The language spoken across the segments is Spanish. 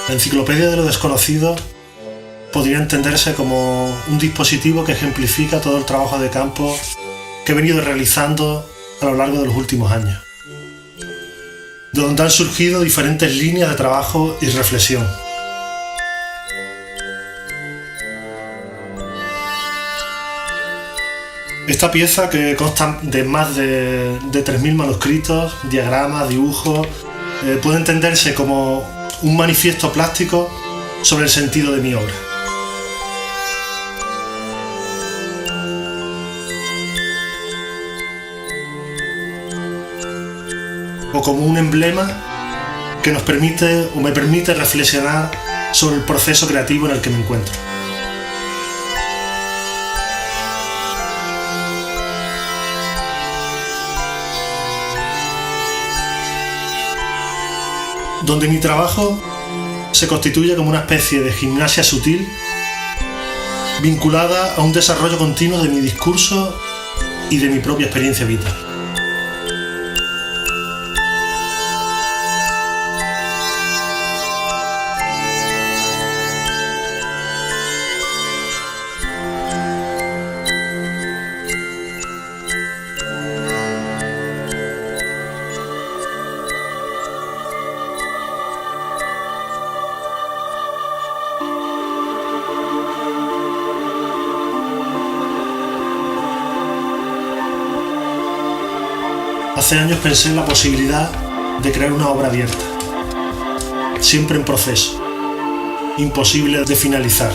La Enciclopedia de lo Desconocido podría entenderse como un dispositivo que ejemplifica todo el trabajo de campo que he venido realizando a lo largo de los últimos años, de donde han surgido diferentes líneas de trabajo y reflexión. Esta pieza, que consta de más de 3.000 manuscritos, diagramas, dibujos, puede entenderse como un manifiesto plástico sobre el sentido de mi obra. O como un emblema que nos permite o me permite reflexionar sobre el proceso creativo en el que me encuentro. Donde mi trabajo se constituye como una especie de gimnasia sutil vinculada a un desarrollo continuo de mi discurso y de mi propia experiencia vital. Hace años pensé en la posibilidad de crear una obra abierta, siempre en proceso, imposible de finalizar.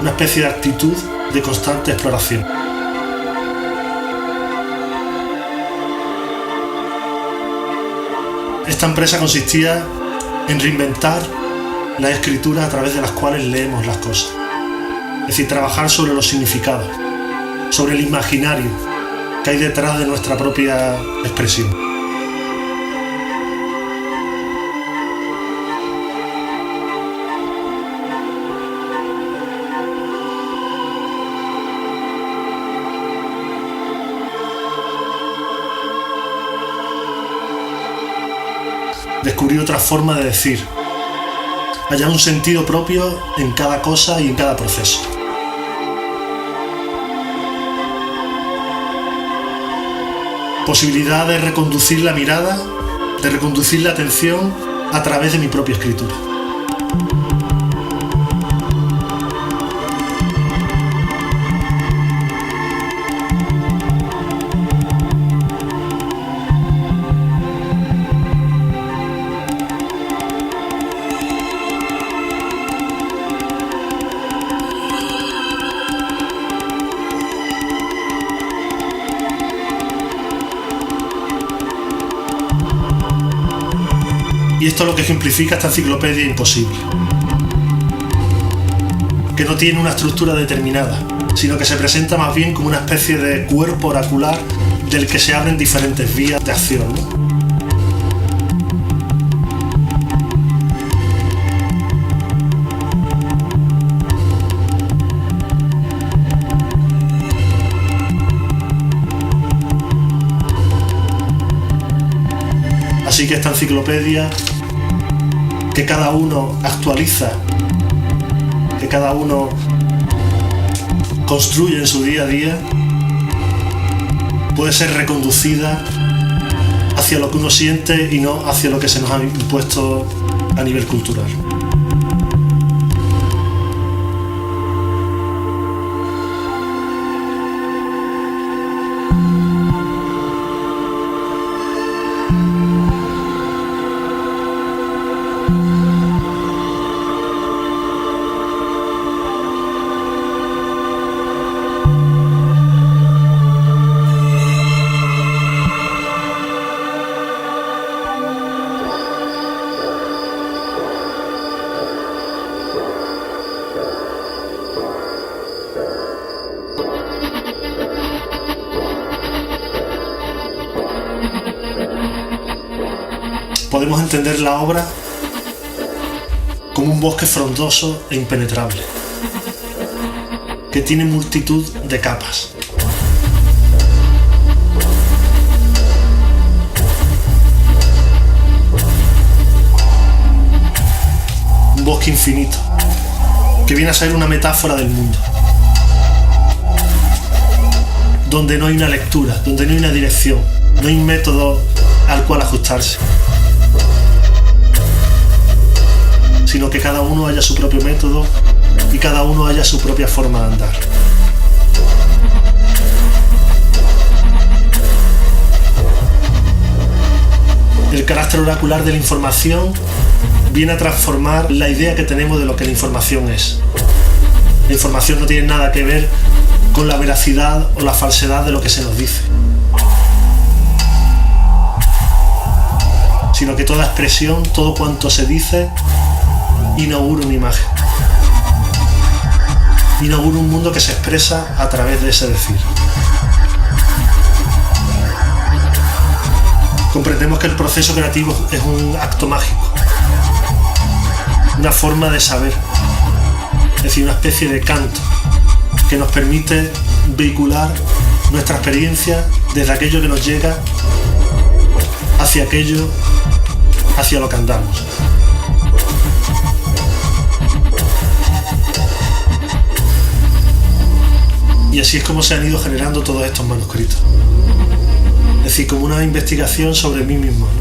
Una especie de actitud de constante exploración. Esta empresa consistía en reinventar las escrituras a través de las cuales leemos las cosas, es decir, trabajar sobre los significados, sobre el imaginario que hay detrás de nuestra propia expresión. Descubrí otra forma de decir, hallar un sentido propio en cada cosa y en cada proceso. Posibilidad de reconducir la mirada, de reconducir la atención a través de mi propia escritura. Y esto es lo que ejemplifica esta enciclopedia imposible, que no tiene una estructura determinada, sino que se presenta más bien como una especie de cuerpo oracular del que se abren diferentes vías de acción, ¿no? Así que esta enciclopedia, que cada uno actualiza, que cada uno construye en su día a día, puede ser reconducida hacia lo que uno siente y no hacia lo que se nos ha impuesto a nivel cultural. Podemos entender la obra como un bosque frondoso e impenetrable, que tiene multitud de capas. bosque infinito, que viene a ser una metáfora del mundo, donde no hay una lectura, donde no hay una dirección, no hay un método al cual ajustarse, sino que cada uno haya su propio método y cada uno haya su propia forma de andar. El carácter oracular de la información viene a transformar la idea que tenemos de lo que la información es. La información no tiene nada que ver con la veracidad o la falsedad de lo que se nos dice, sino que toda expresión, todo cuanto se dice, inaugura una imagen, inaugura un mundo que se expresa a través de ese decir. Comprendemos que el proceso creativo es un acto mágico, una forma de saber, es decir, una especie de canto que nos permite vehicular nuestra experiencia desde aquello que nos llega hacia aquello, hacia lo que andamos. Y así es como se han ido generando todos estos manuscritos. Es decir, como una investigación sobre mí mismo, ¿no?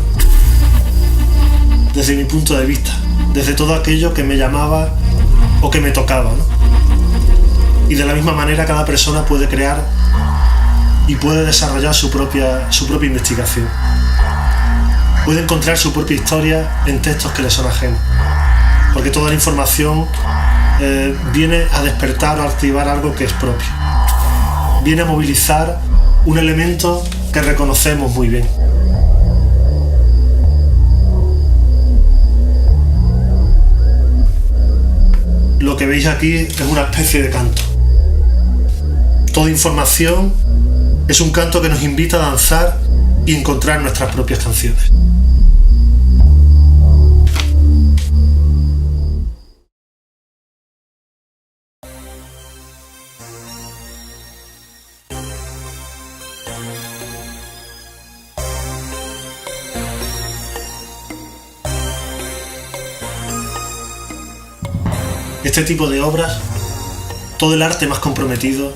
Desde mi punto de vista, desde todo aquello que me llamaba o que me tocaba, ¿no? Y de la misma manera cada persona puede crear y puede desarrollar su propia investigación. Puede encontrar su propia historia en textos que le son ajenos, porque toda la información viene a despertar o a activar algo que es propio. Viene a movilizar un elemento que reconocemos muy bien. Lo que veis aquí es una especie de canto. Toda información es un canto que nos invita a danzar y encontrar nuestras propias canciones. Este tipo de obras, todo el arte más comprometido,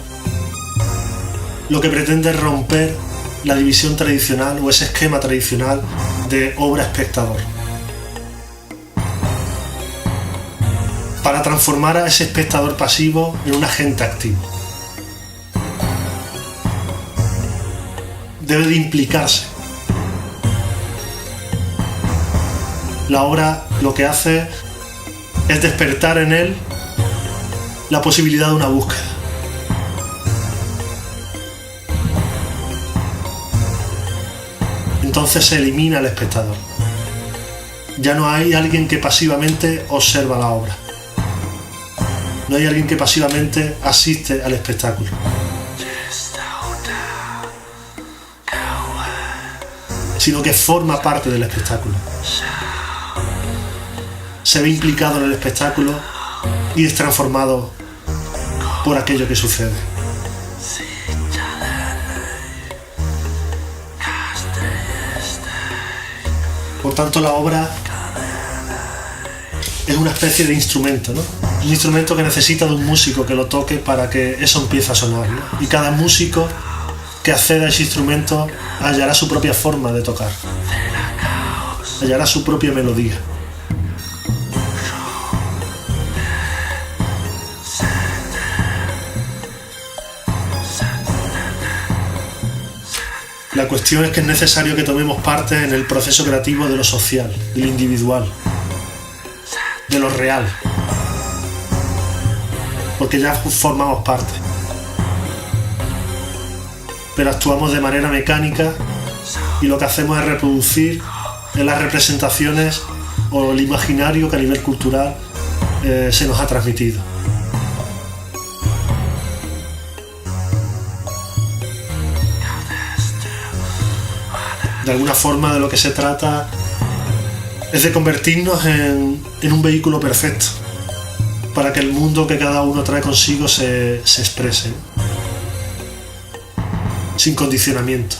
lo que pretende es romper la división tradicional o ese esquema tradicional de obra-espectador, para transformar a ese espectador pasivo en un agente activo. Debe de implicarse. La obra lo que hace es despertar en él la posibilidad de una búsqueda. Entonces se elimina al espectador. Ya no hay alguien que pasivamente observa la obra. No hay alguien que pasivamente asiste al espectáculo. Sino que forma parte del espectáculo. Se ve implicado en el espectáculo y es transformado por aquello que sucede. Por tanto, la obra es una especie de instrumento, ¿no? Un instrumento que necesita de un músico que lo toque para que eso empiece a sonar, ¿no? Y cada músico que acceda a ese instrumento hallará su propia forma de tocar, hallará su propia melodía. La cuestión es que es necesario que tomemos parte en el proceso creativo de lo social, de lo individual, de lo real, porque ya formamos parte, pero actuamos de manera mecánica y lo que hacemos es reproducir en las representaciones o el imaginario que a nivel cultural se nos ha transmitido. De alguna forma de lo que se trata es de convertirnos en un vehículo perfecto para que el mundo que cada uno trae consigo se exprese, sin condicionamiento.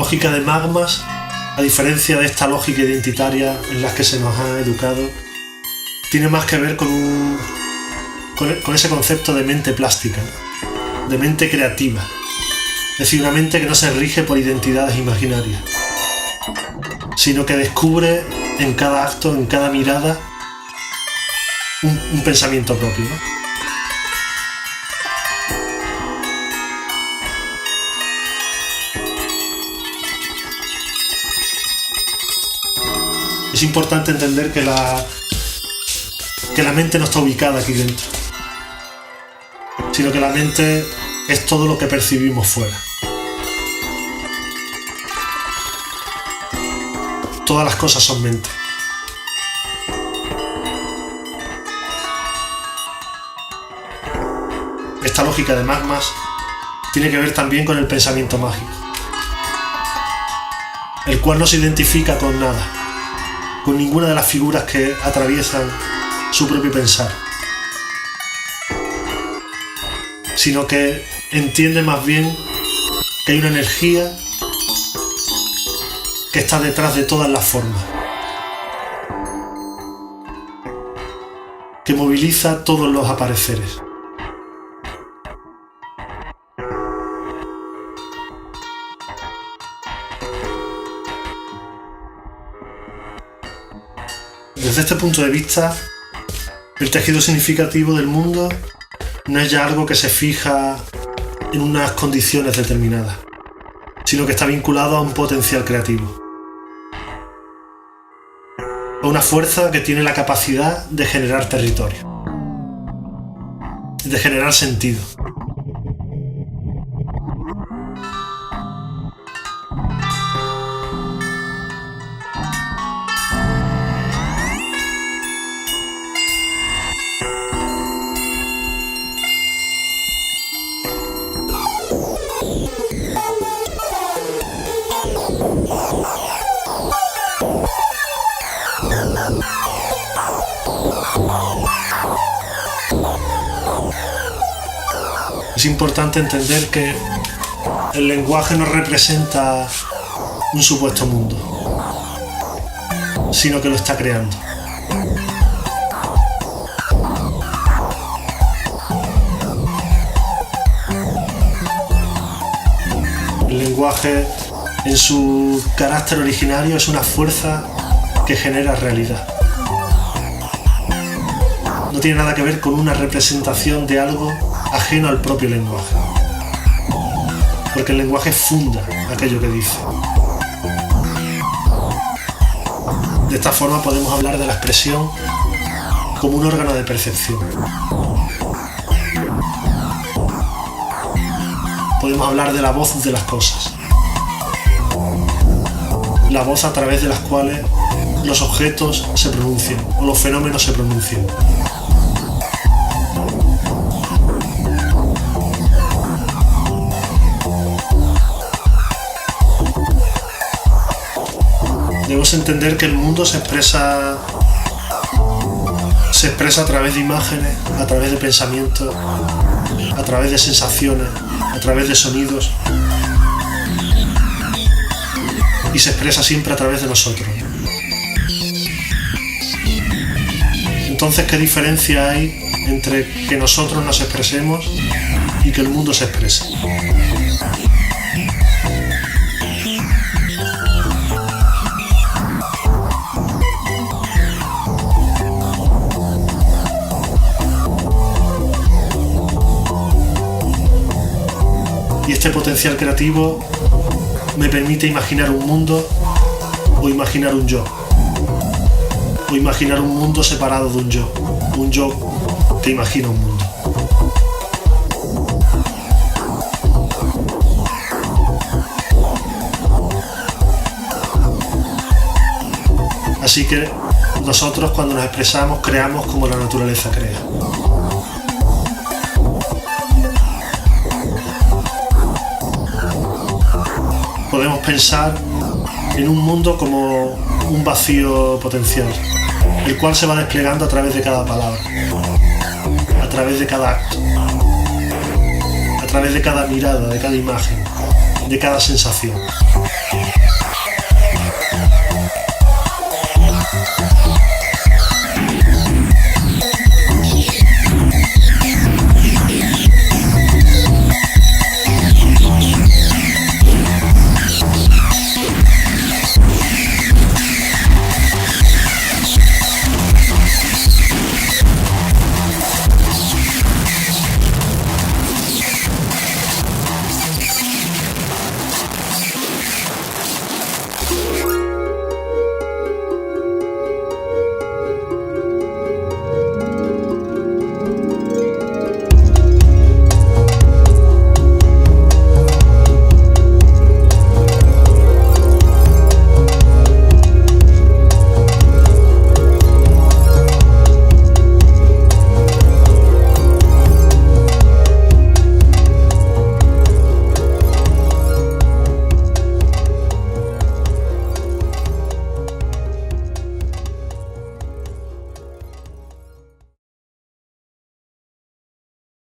lógica de magmas, a diferencia de esta lógica identitaria en la que se nos ha educado, tiene más que ver con ese concepto de mente plástica, ¿no? De mente creativa. Es decir, una mente que no se rige por identidades imaginarias, sino que descubre en cada acto, en cada mirada, un pensamiento propio, ¿no? Es importante entender que la mente no está ubicada aquí dentro, sino que la mente es todo lo que percibimos fuera. Todas las cosas son mente. Esta lógica de magmas tiene que ver también con el pensamiento mágico, el cual no se identifica con nada, con ninguna de las figuras que atraviesan su propio pensar, sino que entiende más bien que hay una energía que está detrás de todas las formas, que moviliza todos los apareceres. Desde este punto de vista, el tejido significativo del mundo no es ya algo que se fija en unas condiciones determinadas, sino que está vinculado a un potencial creativo, a una fuerza que tiene la capacidad de generar territorio, de generar sentido. Es importante entender que el lenguaje no representa un supuesto mundo, sino que lo está creando. El lenguaje, en su carácter originario, es una fuerza que genera realidad. No tiene nada que ver con una representación de algo ajeno al propio lenguaje, porque el lenguaje funda aquello que dice. De esta forma podemos hablar de la expresión como un órgano de percepción. Podemos hablar de la voz de las cosas, la voz a través de las cuales los objetos se pronuncian o los fenómenos se pronuncian. Debemos entender que el mundo se expresa a través de imágenes, a través de pensamientos, a través de sensaciones, a través de sonidos, y se expresa siempre a través de nosotros. Entonces, ¿qué diferencia hay entre que nosotros nos expresemos y que el mundo se exprese? Y este potencial creativo me permite imaginar un mundo o imaginar un yo, o imaginar un mundo separado de un yo que imagina un mundo. Así que nosotros, cuando nos expresamos, creamos como la naturaleza crea. Podemos pensar en un mundo como un vacío potencial, el cual se va desplegando a través de cada palabra, a través de cada acto, a través de cada mirada, de cada imagen, de cada sensación.